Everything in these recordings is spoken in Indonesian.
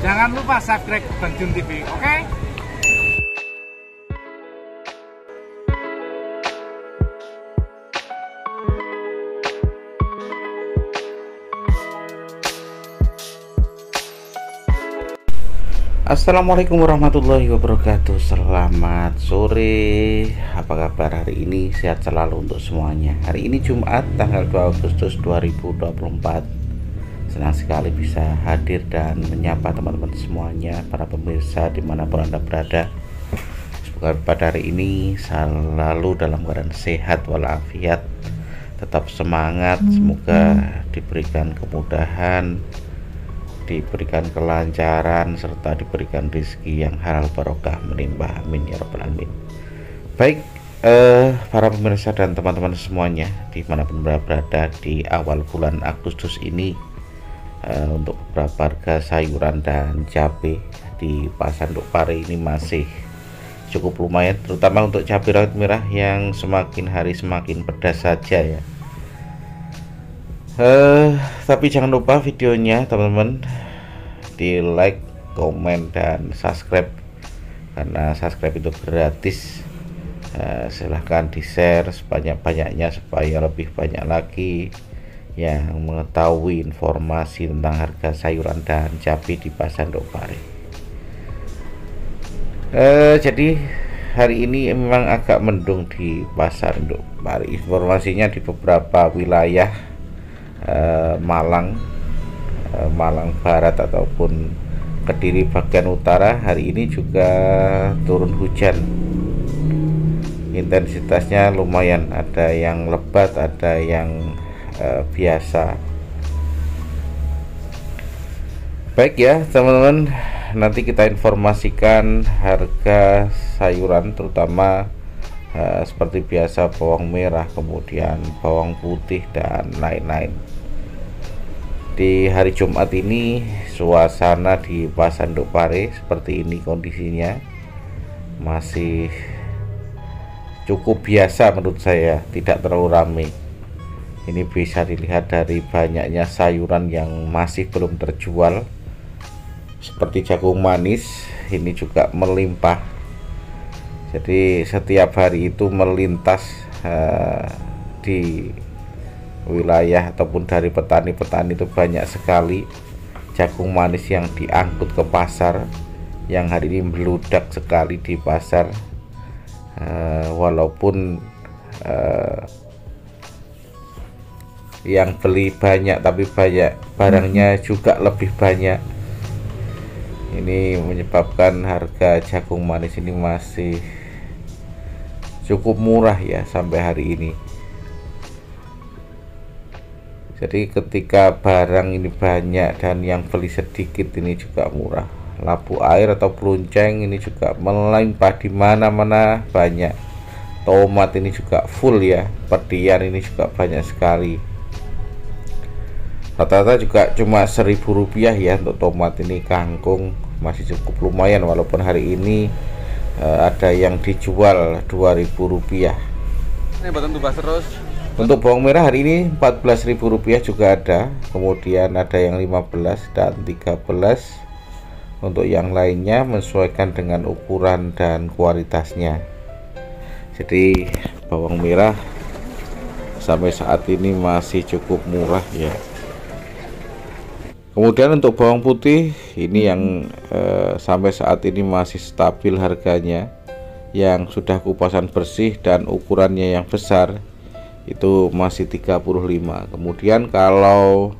Jangan lupa subscribe Bang Jun TV, oke? Assalamualaikum warahmatullahi wabarakatuh. Selamat sore. Apa kabar hari ini? Sehat selalu untuk semuanya. Hari ini Jumat tanggal 2 Agustus 2024. Senang sekali bisa hadir dan menyapa teman-teman semuanya, para pemirsa dimanapun Anda berada. Semoga pada hari ini selalu dalam keadaan sehat walafiat, tetap semangat. Semoga diberikan kemudahan, diberikan kelancaran, serta diberikan rezeki yang halal barokah melimpah, amin ya rabbal alamin. Baik, para pemirsa dan teman-teman semuanya dimanapun berada di awal bulan Agustus ini, untuk beberapa harga sayuran dan cabai di Pasar Nduk Pare ini masih cukup lumayan, terutama untuk cabai rawit merah yang semakin hari semakin pedas saja ya. Tapi jangan lupa videonya teman-teman di like, komen, dan subscribe, karena subscribe itu gratis. Silahkan di share sebanyak-banyaknya supaya lebih banyak lagi yang mengetahui informasi tentang harga sayuran dan cabai di Pasar Nduk Pare. Jadi hari ini memang agak mendung di Pasar Nduk Pare. Informasinya di beberapa wilayah Malang Barat ataupun Kediri bagian utara hari ini juga turun hujan. Intensitasnya lumayan, ada yang lebat, ada yang biasa. Baik ya teman-teman, nanti kita informasikan harga sayuran, terutama seperti biasa bawang merah, kemudian bawang putih, dan lain-lain. Di hari Jumat ini suasana di Pasar Nduk Pare seperti ini kondisinya, masih cukup biasa menurut saya, tidak terlalu ramai. Ini bisa dilihat dari banyaknya sayuran yang masih belum terjual, seperti jagung manis ini juga melimpah. Jadi setiap hari itu melintas di wilayah ataupun dari petani-petani itu banyak sekali jagung manis yang diangkut ke pasar, yang hari ini meludak sekali di pasar. Walaupun yang beli banyak, tapi banyak barangnya juga lebih banyak. Ini menyebabkan harga jagung manis ini masih cukup murah ya sampai hari ini. Jadi ketika barang ini banyak dan yang beli sedikit, ini juga murah. Labu air atau pelunceng ini juga melimpah di mana-mana, banyak. Tomat ini juga full ya, pedian ini juga banyak sekali. Rata-rata juga cuma Rp1.000 ya untuk tomat ini. Kangkung masih cukup lumayan, walaupun hari ini ada yang dijual Rp2.000. Ini botol tubas terus. Untuk bawang merah hari ini Rp14.000 juga ada, kemudian ada yang 15 dan 13. Untuk yang lainnya menyesuaikan dengan ukuran dan kualitasnya. Jadi bawang merah sampai saat ini masih cukup murah ya. Kemudian untuk bawang putih ini yang sampai saat ini masih stabil harganya, yang sudah kupasan bersih dan ukurannya yang besar itu masih 35. Kemudian kalau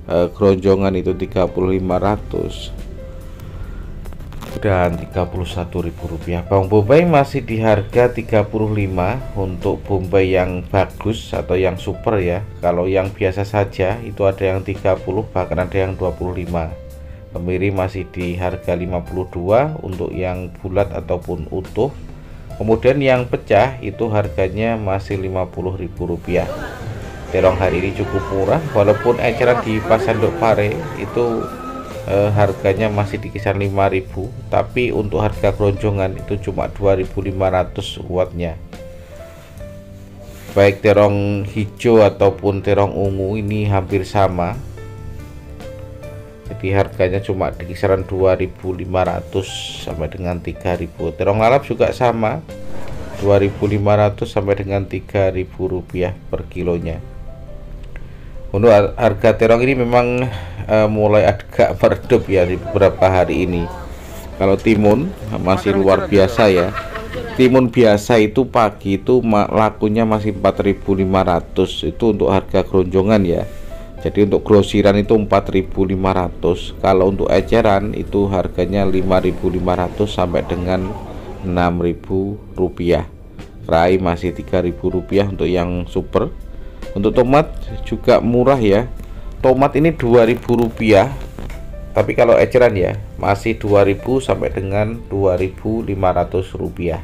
keronjongan itu 3.500 dan Rp31.000. Bawang bombay masih di harga 35 untuk bombay yang bagus atau yang super ya. Kalau yang biasa saja itu ada yang 30, bahkan ada yang 25. Kemiri masih di harga 52 untuk yang bulat ataupun utuh. Kemudian yang pecah itu harganya masih Rp50.000. Terong hari ini cukup murah, walaupun eceran di Pasar Nduk Pare itu harganya masih di kisaran 5.000, tapi untuk harga keronjongan itu cuma 2.500 wattnya. Baik terong hijau ataupun terong ungu ini hampir sama. Jadi harganya cuma di kisaran 2.500 sampai dengan 3.000. Terong lalap juga sama, 2.500 sampai dengan 3.000 rupiah per kilonya. Untuk harga terong ini memang mulai agak meredup ya di beberapa hari ini. Kalau timun masih luar biasa ya. Timun biasa itu pagi itu lakunya masih 4.500, itu untuk harga geronjongan ya. Jadi untuk grosiran itu 4.500. Kalau untuk eceran itu harganya 5.500 sampai dengan 6.000 rupiah. Kerai masih 3.000 rupiah untuk yang super. Untuk tomat juga murah ya. Tomat ini 2.000 rupiah. Tapi kalau eceran ya masih 2.000 sampai dengan 2.500 rupiah.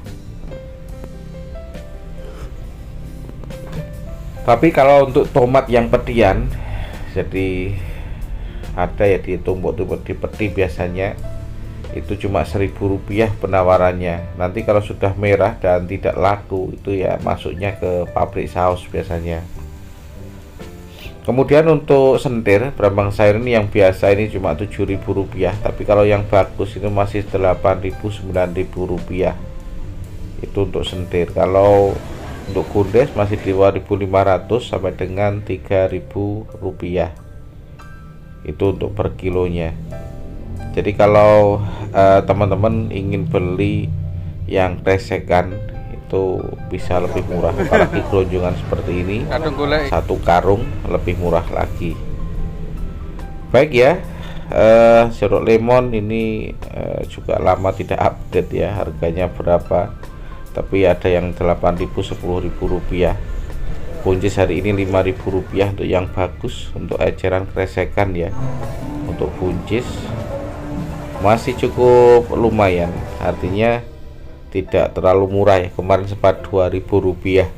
Tapi kalau untuk tomat yang pedian, jadi ada ya di tumpuk-tumpuk di peti biasanya itu cuma 1.000 rupiah penawarannya. Nanti kalau sudah merah dan tidak laku itu ya masuknya ke pabrik saus biasanya. Kemudian untuk sentir brambang sayur ini yang biasa ini cuma 7.000 rupiah, tapi kalau yang bagus itu masih 8.000 9.000 rupiah. Itu untuk sentir. Kalau untuk kundes masih 2.500 sampai dengan 3.000 rupiah. Itu untuk per kilonya. Jadi kalau teman-teman ingin beli yang kresekan itu bisa lebih murah, apalagi geronjongan seperti ini, satu karung lebih murah lagi. Baik ya, jeruk lemon ini juga lama tidak update ya harganya berapa, tapi ada yang 8.000 10.000 rupiah. Buncis hari ini 5.000 rupiah untuk yang bagus, untuk eceran kresekan ya. Untuk buncis masih cukup lumayan, artinya tidak terlalu murah ya. Kemarin sempat 2.000 rupiah.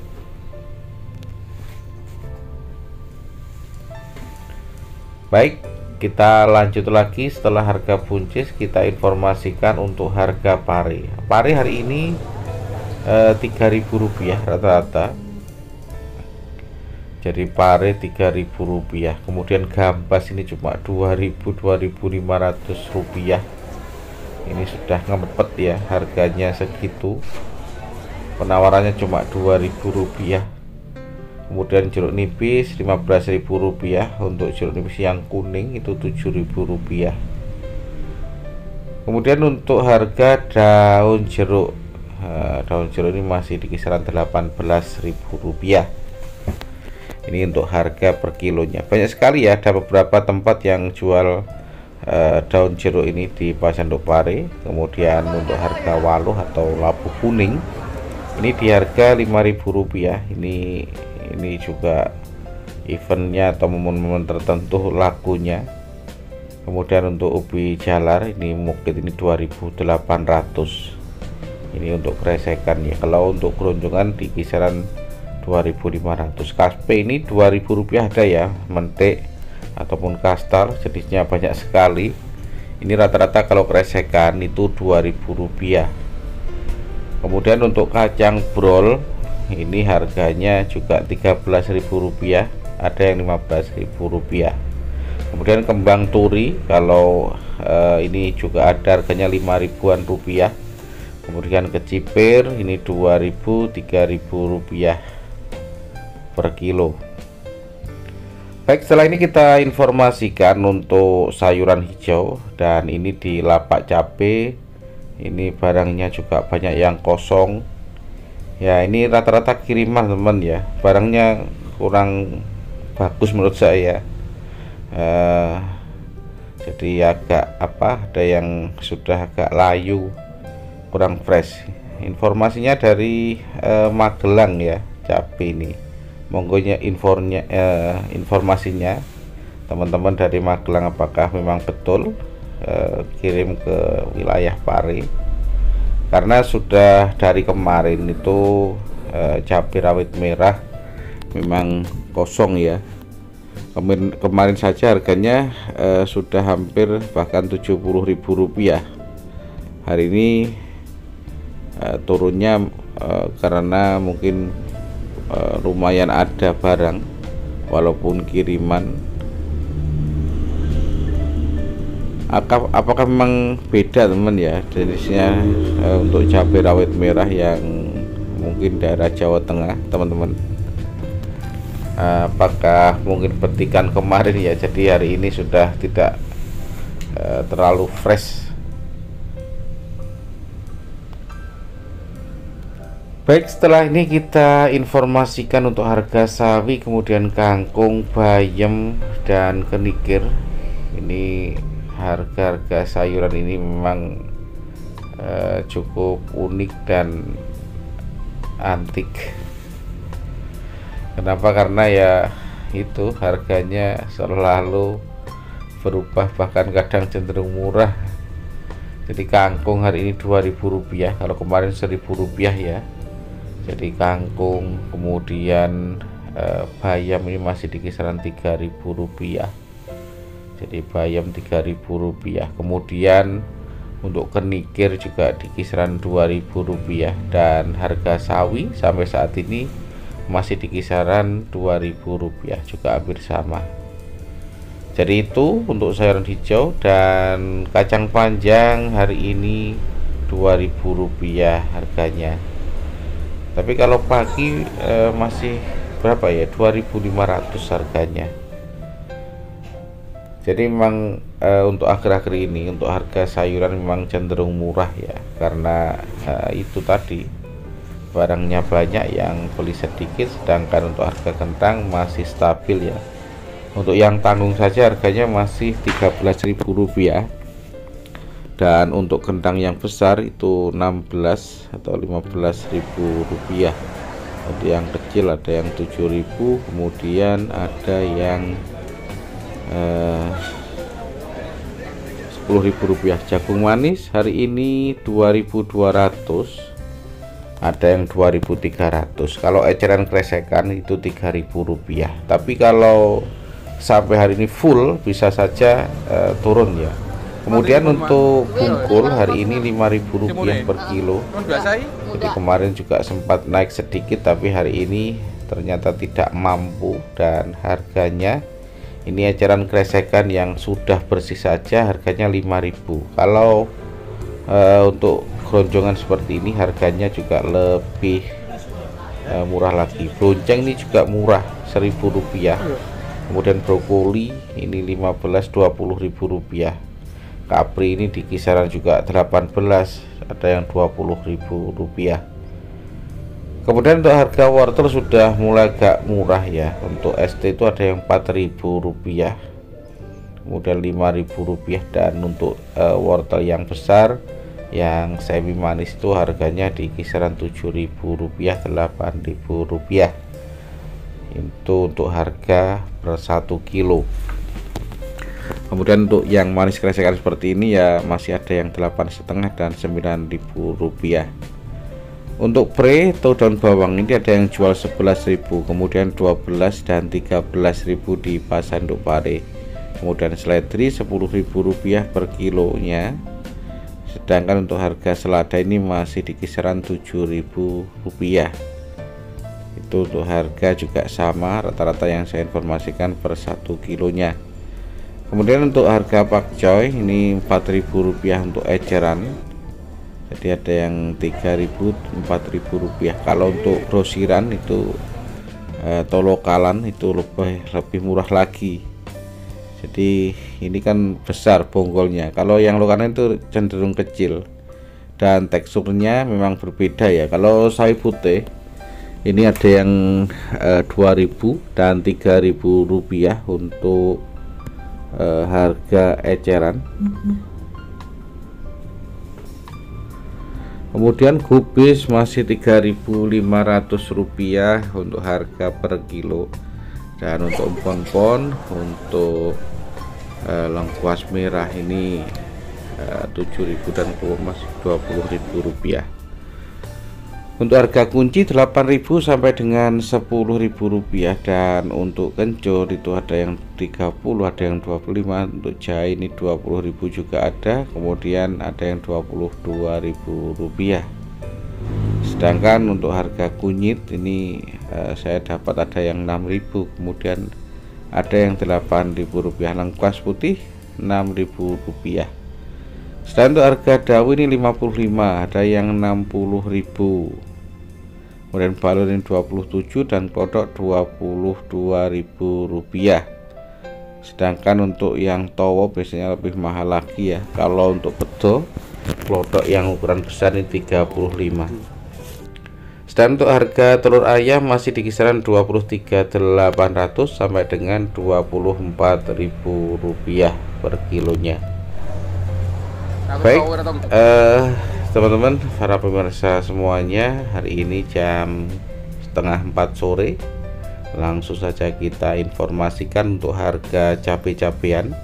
Baik, kita lanjut lagi. Setelah harga buncis kita informasikan untuk harga pare. Pare hari ini 3.000 rupiah rata-rata. Jadi pare 3.000 rupiah. Kemudian gambas ini cuma 2.500 rupiah. Ini sudah ngempet ya harganya segitu. Penawarannya cuma 2.000 rupiah. Kemudian jeruk nipis 15.000 rupiah. Untuk jeruk nipis yang kuning itu 7.000 rupiah. Kemudian untuk harga daun jeruk, daun jeruk ini masih di kisaran 18.000 rupiah. Ini untuk harga per kilonya. Banyak sekali ya, ada beberapa tempat yang jual daun jeruk ini di Pasar Induk Pare. Kemudian untuk harga waluh atau labu kuning ini di harga 5.000 rupiah. Ini juga eventnya atau momen-momen tertentu lakunya. Kemudian untuk ubi jalar ini mungkin ini 2.800. Ini untuk kresekan ya. Kalau untuk geronjongan di kisaran 2.500. Kaspe ini 2.000 rupiah ada ya, mentik ataupun kastar, jenisnya banyak sekali. Ini rata-rata kalau kresekan itu 2.000 rupiah. Kemudian untuk kacang brol ini harganya juga 13.000 rupiah, ada yang 15.000 rupiah. Kemudian kembang turi kalau ini juga ada harganya 5.000-an rupiah. Kemudian kecipir ini 2.000 3.000 rupiah per kilo. Baik, setelah ini kita informasikan untuk sayuran hijau, dan ini di lapak cabe ini barangnya juga banyak yang kosong ya. Ini rata-rata kiriman teman ya, barangnya kurang bagus menurut saya. Jadi agak ada yang sudah agak layu, kurang fresh. Informasinya dari Magelang ya, cabe ini. Monggonya informasinya teman-teman dari Magelang, apakah memang betul kirim ke wilayah Pare, karena sudah dari kemarin itu cabai rawit merah memang kosong ya. Kemarin saja harganya sudah hampir bahkan 70.000 rupiah. Hari ini turunnya karena mungkin lumayan ada barang walaupun kiriman. Apakah memang beda teman ya jenisnya untuk cabai rawit merah yang mungkin daerah Jawa Tengah teman-teman? Apakah mungkin petikan kemarin ya, jadi hari ini sudah tidak terlalu fresh. Baik, setelah ini kita informasikan untuk harga sawi, kemudian kangkung, bayam, dan kenikir. Ini harga-harga sayuran ini memang cukup unik dan antik. Kenapa? Karena ya itu harganya selalu berubah, bahkan kadang cenderung murah. Jadi kangkung hari ini Rp2.000, kalau kemarin Rp1.000 ya. Jadi kangkung, kemudian bayam ini masih di kisaran Rp3.000. Jadi bayam Rp3.000. Kemudian untuk kenikir juga di kisaran Rp2.000, dan harga sawi sampai saat ini masih di kisaran Rp2.000, juga hampir sama. Jadi itu untuk sayuran hijau. Dan kacang panjang hari ini Rp2.000 harganya. Tapi kalau pagi masih berapa ya, 2.500 harganya. Jadi memang untuk akhir-akhir ini untuk harga sayuran memang cenderung murah ya, karena itu tadi barangnya banyak, yang beli sedikit. Sedangkan untuk harga kentang masih stabil ya. Untuk yang tanggung saja harganya masih Rp13.000, dan untuk kentang yang besar itu 16 atau Rp15.000. Jadi yang kecil ada yang 7.000, kemudian ada yang Rp10.000. Jagung manis hari ini 2.200, ada yang 2.300. Kalau eceran kresekan itu Rp3.000. Tapi kalau sampai hari ini full bisa saja turun ya. Kemudian untuk bungkul hari ini Rp5.000 per kilo. Jadi kemarin juga sempat naik sedikit, tapi hari ini ternyata tidak mampu, dan harganya ini eceran kresekan yang sudah bersih saja harganya Rp5.000. Kalau untuk keroncongan seperti ini harganya juga lebih murah lagi. Bonceng ini juga murah, Rp1.000. Kemudian brokoli ini 15-20.000 rupiah. Kapri ini di kisaran juga 18, ada yang Rp20.000. Kemudian untuk harga wortel sudah mulai agak murah ya. Untuk ST itu ada yang Rp4.000, kemudian Rp5.000, dan untuk wortel yang besar yang semi manis itu harganya di kisaran Rp7.000, Rp8.000. Itu untuk harga per 1 kilo. Kemudian untuk yang manis kresekan seperti ini ya masih ada yang 8,5 dan Rp9.000. Untuk pre atau daun bawang ini ada yang jual 11.000, kemudian 12 dan 13.000 di pasar induk pare. Kemudian seledri Rp10.000 per kilonya. Sedangkan untuk harga selada ini masih di kisaran Rp7.000. Itu untuk harga juga sama rata-rata yang saya informasikan per 1 kilonya. Kemudian untuk harga pakcoy ini Rp4.000 untuk eceran. Jadi ada yang Rp3.000, Rp4.000. Kalau untuk grosiran itu atau lokalan itu lebih murah lagi. Jadi ini kan besar bonggolnya. Kalau yang lokalan itu cenderung kecil dan teksturnya memang berbeda ya. Kalau sawi putih ini ada yang Rp2.000 dan Rp3.000 untuk harga eceran. Kemudian kubis masih Rp3.500 untuk harga per kilo. Dan untuk empon-empon untuk lengkuas merah ini 7.000 dan masih Rp20.000. Untuk harga kunci 8.000 sampai dengan Rp10.000, dan untuk kencur itu ada yang 30, ada yang 25. Untuk jahe ini 20.000 juga ada, kemudian ada yang Rp22.000. Sedangkan untuk harga kunyit ini saya dapat ada yang 6.000, kemudian ada yang Rp8.000. Lengkuas putih Rp6.000. Sedangkan untuk harga daun ini 55, ada yang 60.000. Kemudian balon ini 27 dan kodok Rp22.000. Sedangkan untuk yang towo biasanya lebih mahal lagi ya. Kalau untuk bedo kodok yang ukuran besar ini 35. Dan untuk harga telur ayam masih di kisaran 23.800 sampai dengan Rp24.000 per kilonya. Baik, teman-teman para pemirsa semuanya, hari ini jam setengah 4 sore langsung saja kita informasikan untuk harga cabai-cabean.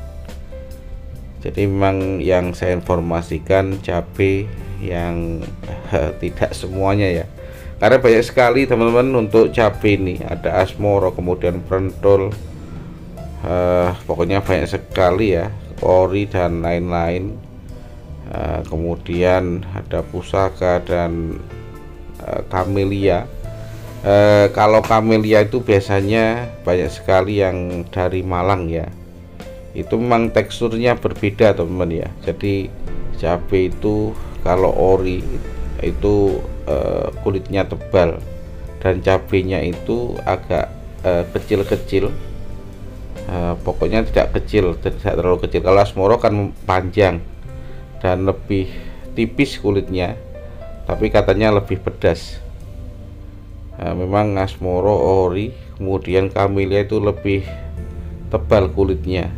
Jadi memang yang saya informasikan cabai yang tidak semuanya ya, karena banyak sekali teman-teman untuk cabai ini, ada Asmoro, kemudian Pentol, pokoknya banyak sekali ya, ori dan lain-lain. Kemudian ada pusaka dan kamelia. Kalau kamelia itu biasanya banyak sekali yang dari Malang ya, itu memang teksturnya berbeda teman-teman ya. Jadi cabai itu kalau ori itu kulitnya tebal dan cabenya itu agak kecil-kecil, pokoknya tidak terlalu kecil. Kalau Asmoro kan panjang dan lebih tipis kulitnya, tapi katanya lebih pedas. Memang Asmoro, ori, kemudian kamelia itu lebih tebal kulitnya,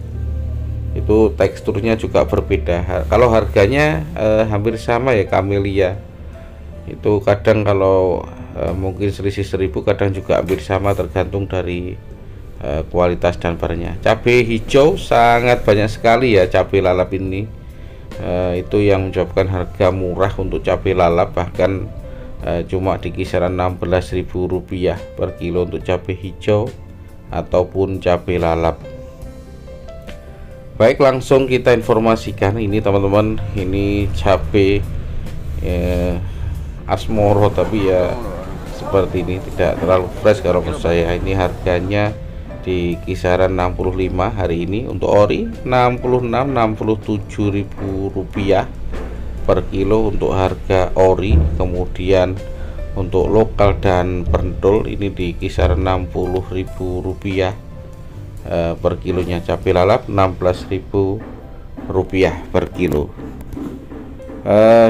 itu teksturnya juga berbeda. Kalau harganya hampir sama ya, kamelia itu kadang kalau mungkin selisih 1.000, kadang juga hampir sama, tergantung dari kualitas dan barangnya. Cabai hijau sangat banyak sekali ya, cabai lalap ini itu yang menyebabkan harga murah untuk cabai lalap, bahkan cuma di kisaran Rp16.000 per kilo untuk cabai hijau ataupun cabai lalap. Baik, langsung kita informasikan ini teman-teman, ini cabai Asmoro tapi ya seperti ini, tidak terlalu fresh kalau menurut saya. Ini harganya di kisaran 65 hari ini. Untuk ori 67.000 per kilo untuk harga ori. Kemudian untuk lokal dan pentol ini di kisaran Rp60.000 per kilonya. Cabai lalap Rp16.000 per kilo.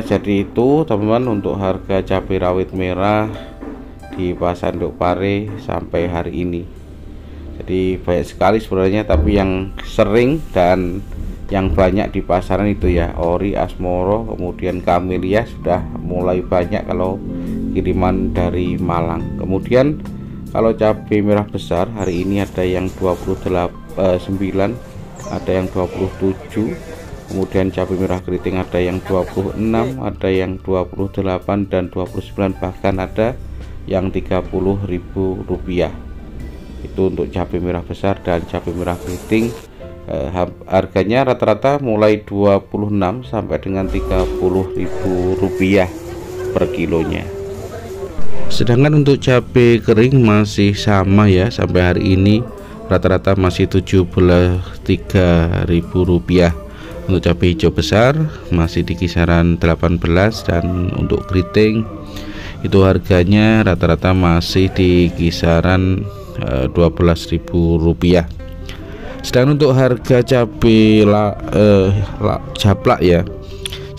Jadi itu teman-teman untuk harga cabai rawit merah di pasar Nduk Pare sampai hari ini. Jadi banyak sekali sebenarnya, tapi yang sering dan yang banyak di pasaran itu ya ori, Asmoro, kemudian kamelia sudah mulai banyak kalau kiriman dari Malang. Kemudian kalau cabai merah besar hari ini ada yang 29, ada yang 27. Kemudian cabai merah keriting ada yang 26, ada yang 28 dan 29, bahkan ada yang Rp30.000. Itu untuk cabai merah besar. Dan cabai merah keriting harganya rata-rata mulai 26 sampai dengan Rp30.000 per kilonya. Sedangkan untuk cabai kering masih sama ya, sampai hari ini rata-rata masih Rp73.000. Untuk cabai hijau besar masih di kisaran 18, dan untuk keriting itu harganya rata-rata masih di kisaran Rp12.000. Sedangkan untuk harga cabai japlak ya,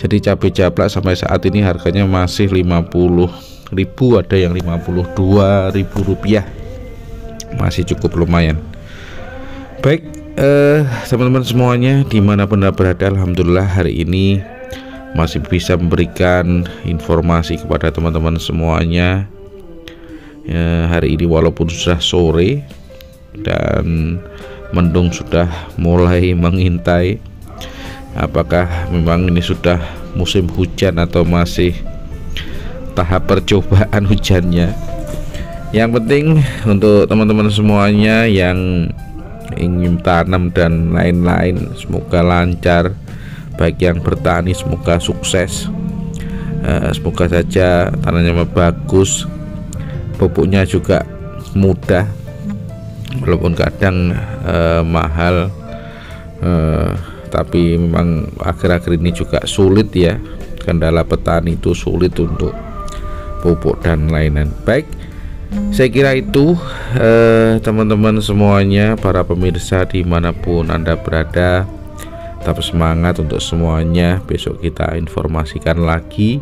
jadi cabai japlak sampai saat ini harganya masih Rp50.000, ada yang Rp52.000, masih cukup lumayan. Baik, teman-teman semuanya dimanapun Anda berada, alhamdulillah hari ini masih bisa memberikan informasi kepada teman-teman semuanya ya. Hari ini walaupun sudah sore dan mendung sudah mulai mengintai, apakah memang ini sudah musim hujan atau masih tahap percobaan hujannya. Yang penting untuk teman-teman semuanya yang ingin tanam dan lain-lain, semoga lancar. Baik yang bertani semoga sukses, semoga saja tanahnya bagus, pupuknya juga mudah, walaupun kadang mahal, tapi memang akhir-akhir ini juga sulit ya, kendala petani itu sulit untuk pupuk dan lain-lain. Baik, saya kira itu teman-teman semuanya, para pemirsa dimanapun Anda berada, tetap semangat untuk semuanya. Besok kita informasikan lagi,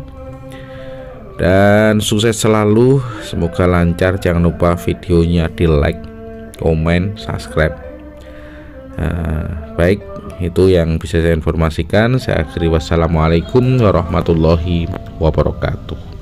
dan sukses selalu, semoga lancar. Jangan lupa videonya di like, komen, subscribe. Baik, itu yang bisa saya informasikan. Saya akhiri, wassalamualaikum warahmatullahi wabarakatuh.